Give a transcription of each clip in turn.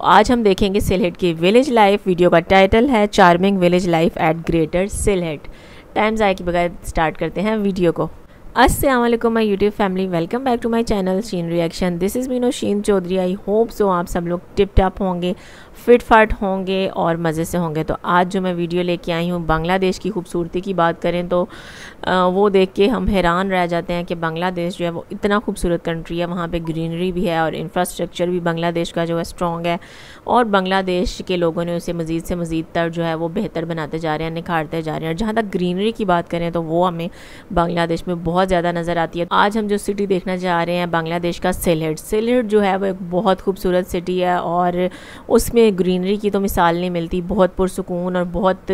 आज हम देखेंगे सिलहेट की विलेज लाइफ। वीडियो का टाइटल है charming village life at greater Sylhet. Time ज़ाया के बगैर स्टार्ट करते हैं वीडियो को। अस्सलाम वालेकुम my YouTube family, welcome back to my channel Sheen reaction. This is Meeno Sheen Chaudhary. I hope so आप सब लोग टिप टॉप होंगे, फिट फाट होंगे और मज़े से होंगे। तो आज जो मैं वीडियो लेके आई हूँ, बांग्लादेश की खूबसूरती की बात करें तो वो देख के हम हैरान रह जाते हैं कि बांग्लादेश जो है वो इतना खूबसूरत कंट्री है। वहाँ पे ग्रीनरी भी है और इंफ्रास्ट्रक्चर भी बांग्लादेश का जो है स्ट्रॉन्ग है, और बांग्लादेश के लोगों ने उसे मज़ीद से मज़ीद तर जो है वो बेहतर बनाते जा रहे हैं, निखारते जा रहे हैं। और जहाँ तक ग्रीनरी की बात करें तो वो हमें बांग्लादेश में बहुत ज़्यादा नज़र आती है। आज हम जो सिटी देखना जा रहे हैं बांग्लादेश का सिलहेट। सिलहेट जो है वो एक बहुत खूबसूरत सिटी है और उसमें ग्रीनरी की तो मिसाल नहीं मिलती। बहुत पुरसुकून और बहुत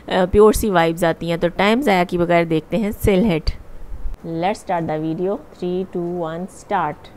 प्योर सी वाइब्स आती हैं। तो टाइम ज़ाया की बगैर देखते हैं Sylhet. Let's start the video. 3, 2, 1 start.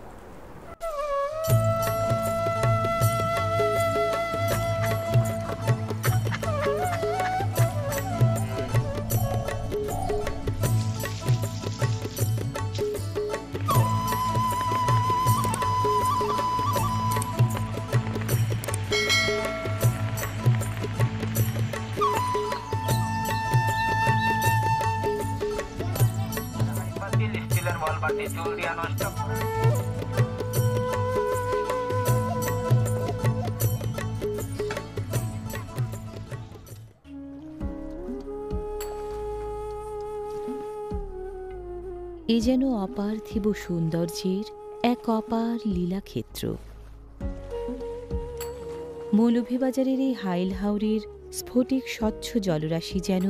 এ যেন অপার্থিব সৌন্দর্যের এক অপার লীলাক্ষেত্র। মৌলভীবাজারের এই হাইল হাওরের স্ফটিক স্বচ্ছ জলরাশি যেন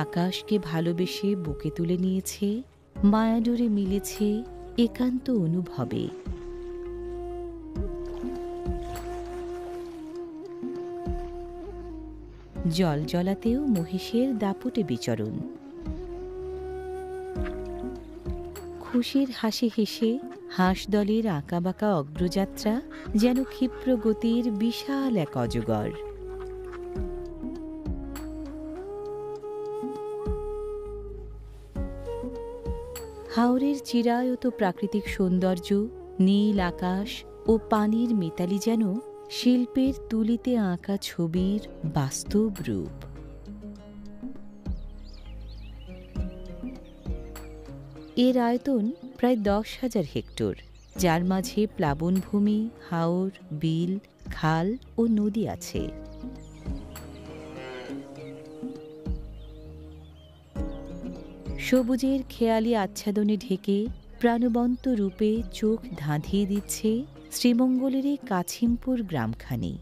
আকাশকে ভালোবেসে বুকে তুলে নিয়েছে, মায়াডোরে মিলেছে একান্ত অনুভবে। জল জলাতেও মহিষের দাপুটে বিচরণ। খুশির হাসি হেসে হাঁস দলের আঁকাবাঁকা অগ্রযাত্রা যেন ক্ষিপ্র গতির বিশাল এক অজগর। হাওরের চিরায়ত প্রাকৃতিক সৌন্দর্য, নীল আকাশ ও পানির মিতালি যেন শিল্পের তুলিতে আঁকা ছবির বাস্তব রূপ। এর আয়তন প্রায় 10,000 হেক্টর, যার মাঝে প্লাবনভূমি, হাওর, বিল, খাল ও নদী আছে। সবুজের খেয়ালি আচ্ছাদনে ঢেকে প্রাণবন্ত রূপে চোখ ধাঁধিয়ে দিচ্ছে শ্রীমঙ্গলের এই কাছিমপুর গ্রামখানি।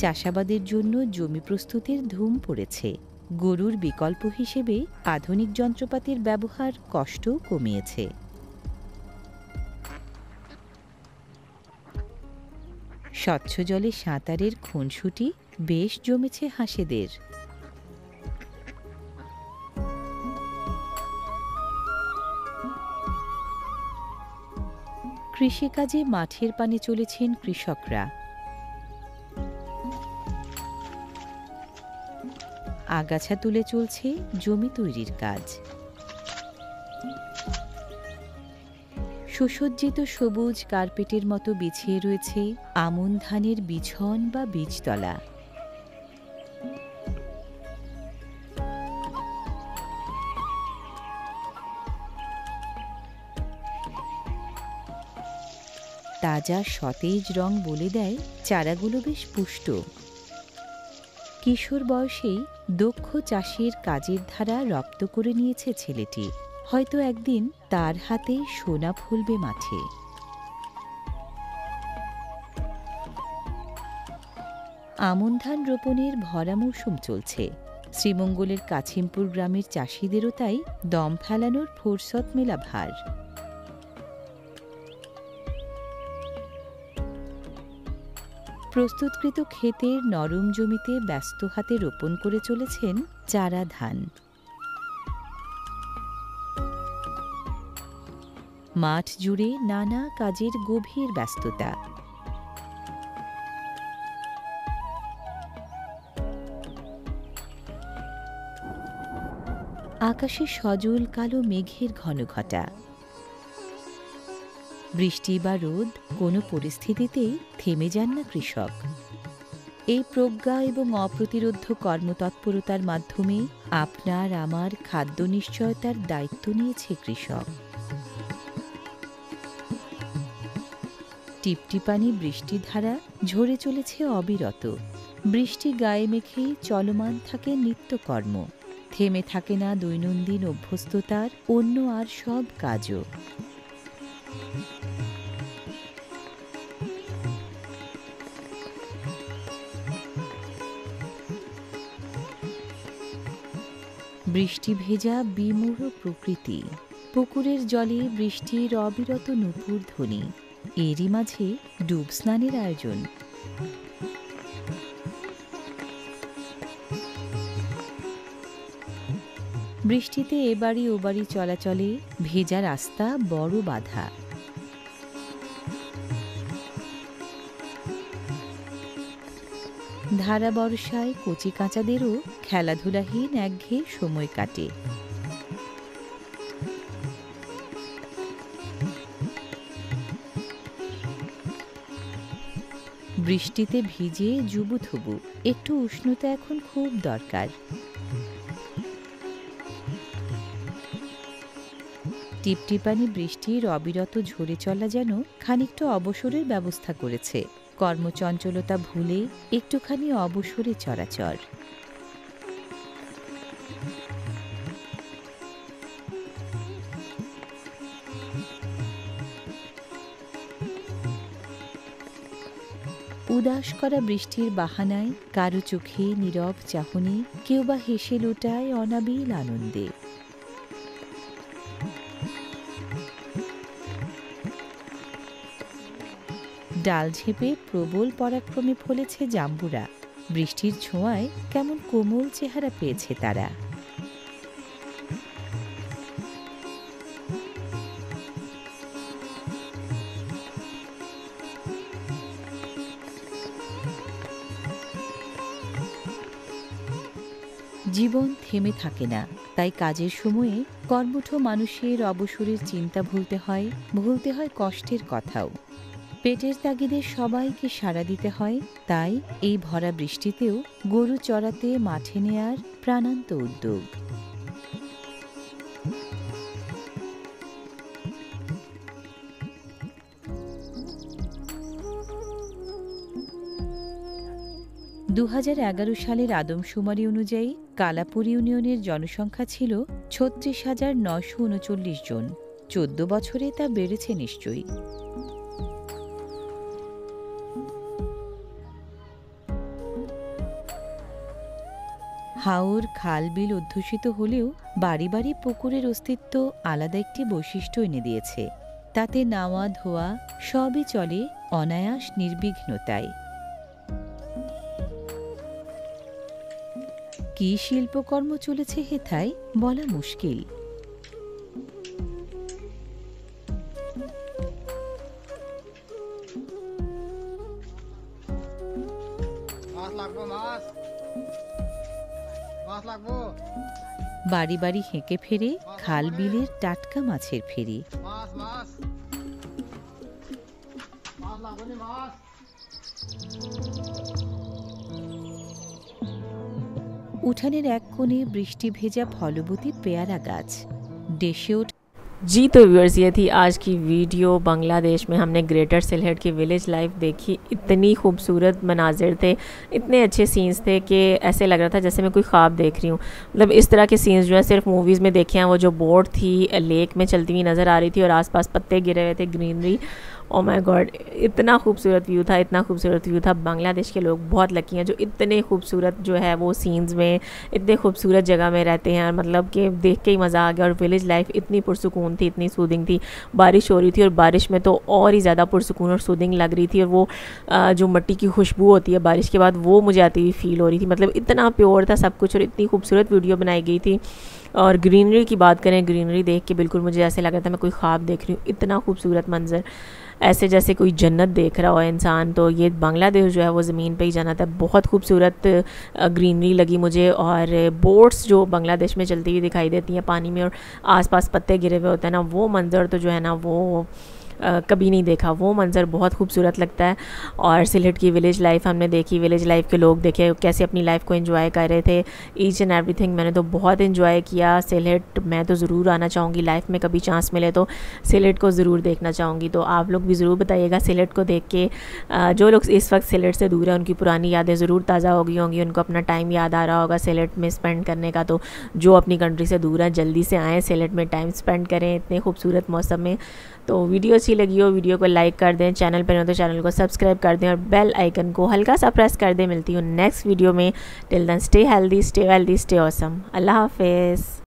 চাষাবাদের জন্য জমি প্রস্তুতের ধুম পড়েছে। গরুর বিকল্প হিসেবে আধুনিক যন্ত্রপাতির ব্যবহার কষ্টও কমিয়েছে। স্বচ্ছ জলে সাঁতারের খুনসুটি বেশ জমেছে হাঁসেদের। কৃষিকাজে মাঠের পানে চলেছেন কৃষকরা। আগাছা তুলে চলছে জমি তৈরির কাজ। সুসজ্জিত সবুজ কার্পেটের মতো বিছিয়ে রয়েছে আমন ধানের বিছন বা বীজতলা। তাজা সতেজ রং বলে দেয় চারাগুলো বেশ পুষ্ট। কিশোর বয়সেই দক্ষ চাষির কাজের ধারা রপ্ত করে নিয়েছে ছেলেটি। হয়তো একদিন তার হাতে সোনা ফলবে মাঠে। আমন ধান রোপণের ভরা মৌসুম চলছে। শ্রীমঙ্গলের কাছিমপুর গ্রামের চাষিদেরও তাই দম ফেলানোর ফুরসত মেলা ভার। প্রস্তুতকৃত ক্ষেতের নরম জমিতে ব্যস্ত হাতে রোপণ করে চলেছেন চারা ধান। মাঠ জুড়ে নানা কাজের গভীর ব্যস্ততা। আকাশে সজল কালো মেঘের ঘনঘটা। বৃষ্টি বা রোদ কোনো পরিস্থিতিতেই থেমে যান না কৃষক। এই প্রজ্ঞা এবং অপ্রতিরোধ্য কর্মতৎপরতার মাধ্যমে আপনার আমার খাদ্য নিশ্চয়তার দায়িত্ব নিয়েছে কৃষক। টিপটিপানি বৃষ্টিধারা ঝরে চলেছে অবিরত। বৃষ্টি গায়ে মেখেই চলমান থাকে নিত্যকর্ম, থেমে থাকে না দৈনন্দিন অভ্যস্ততার অন্য আর সব কাজও। বৃষ্টি ভেজা বিমূঢ় প্রকৃতি, পুকুরের জলে বৃষ্টির অবিরত নূপুর ধ্বনি, এরই মাঝে ডুব স্নানের আয়োজন। বৃষ্টিতে এবাড়ি ওবাড়ি চলাচলে ভেজা রাস্তা বড় বাধা। ধারা বর্ষায় কচি কাঁচাদেরও খেলাধুলাহীন একঘেয়ে সময় কাটে। বৃষ্টিতে ভিজে জুবুথুবু, একটু উষ্ণতা এখন খুব দরকার। টিপটিপানি বৃষ্টির অবিরত ঝরে চলা যেন খানিকটা অবসরের ব্যবস্থা করেছে। কর্মচঞ্চলতা ভুলে একটুখানি অবসরে চরাচর। উদাস করা বৃষ্টির বাহানায় কারো চোখে নীরব চাহনি, কেউ বা হেসে লোটায় অনাবিল আনন্দে। ডাল ঝেপে প্রবল পরাক্রমে ফলেছে জাম্বুরা, বৃষ্টির ছোঁয়ায় কেমন কোমল চেহারা পেয়েছে তারা। জীবন থেমে থাকে না, তাই কাজের সময়ে কর্মঠ মানুষের অবসরের চিন্তা ভুলতে হয় কষ্টের কথাও। পেটের তাগিদে সবাইকে সাড়া দিতে হয়, তাই এই ভরা বৃষ্টিতেও গরু চড়াতে মাঠে নেয়ার প্রাণান্ত উদ্যোগ। সালের আদমশুমারি অনুযায়ী কালাপুর ইউনিয়নের জনসংখ্যা ছিল ৩৬,৯৩৯ জন। ১৪ বছরে তা বেড়েছে নিশ্চয়ই। হাওর খাল বিল অধ্যুষিত হলেও বাড়ি বাড়ি পুকুরের অস্তিত্ব আলাদা একটি বৈশিষ্ট্য এনে দিয়েছে। তাতে নাওয়া ধোয়া সবই চলে অনায়াস নির্বিঘ্নতায়। কি শিল্পকর্ম চলেছে হেথায় বলা মুশকিল। বাড়ি বাড়ি হেঁকে ফেরে খাল বিলের টাটকা মাছের ফেরি। উঠানের এক কোণে বৃষ্টি ভেজা ফলবতী पेयारा गाछ देशे उठ। जी तो व्यूअर्स, ये थी आज की वीडियो। बांग्लादेश में हमने ग्रेटर सिलहेट की विलेज लाइफ देखी। इतनी खूबसूरत मनाजिर थे, इतने अच्छे सीन्स थे कि ऐसे लग रहा था जैसे मैं कोई ख्वाब देख रही हूँ। मतलब इस तरह के सीन्स जो है सिर्फ मूवीज़ में देखे हैं। वो जो बोट थी लेक में चलती हुई नज़र आ रही थी और आसपास पत्ते गिरे हुए थे, ग्रीनरी। ओ माय गॉड, इतना खूबसूरत व्यू था, इतना खूबसूरत व्यू था। बांग्लादेश के लोग बहुत लकी हैं जो इतने खूबसूरत जो है वो सीन्स में, इतने खूबसूरत जगह में रहते हैं। मतलब कि देख के ही मज़ा आ गया। और विलेज लाइफ इतनी पुरसुकून थी, इतनी सूदिंग थी। बारिश हो रही थी और बारिश में तो और ही ज़्यादा पुरसुकून और सूदिंग लग रही थी। और वो जो मिट्टी की खुशबू होती है बारिश के बाद, वो मुझे आती हुई फ़ील हो रही थी। मतलब इतना प्योर था सब कुछ और इतनी खूबसूरत वीडियो बनाई गई थी। और ग्रीनरी की बात करें, ग्रीनरी देख के बिल्कुल मुझे ऐसे लग रहा था मैं कोई ख्वाब देख रही हूँ। इतना खूबसूरत मंजर, ऐसे जैसे कोई जन्नत देख रहा हो इंसान। तो ये बांग्लादेश जो है वो ज़मीन पे ही जाना था। बहुत खूबसूरत ग्रीनरी लगी मुझे। और बोट्स जो बांग्लादेश में चलती हुई दिखाई देती हैं पानी में और आसपास पत्ते गिरे हुए होते हैं ना, वो मंज़र तो जो है ना वो कभी नहीं देखा। वो मंज़र बहुत खूबसूरत लगता है। और सिलहट की विलेज लाइफ हमने देखी, विलेज लाइफ के लोग देखे कैसे अपनी लाइफ को एंजॉय कर रहे थे। ईच एंड एवरीथिंग मैंने तो बहुत एंजॉय किया। सिलहट मैं तो ज़रूर आना चाहूँगी, लाइफ में कभी चांस मिले तो सिलहट को ज़रूर देखना चाहूँगी। तो आप लोग भी ज़रूर बताइएगा सिलहट को देख के जो लोग इस वक्त सिलहट से दूर हैं उनकी पुरानी यादें ज़रूर ताज़ा हो गई होंगी, उनको अपना टाइम याद आ रहा होगा सिलहट में स्पेंड करने का। तो जो अपनी कंट्री से दूर हैं जल्दी से आएँ, सिलहट में टाइम स्पेंड करें इतने खूबसूरत मौसम में। तो वीडियो अच्छी लगी हो वीडियो को लाइक कर दें, चैनल पर हो तो चैनल को सब्सक्राइब कर दें और बेल आइकन को हल्का सा प्रेस कर दें। मिलती हूँ नेक्स्ट वीडियो में। Till then stay healthy, stay wealthy, stay awesome. अल्लाह हाफिज़।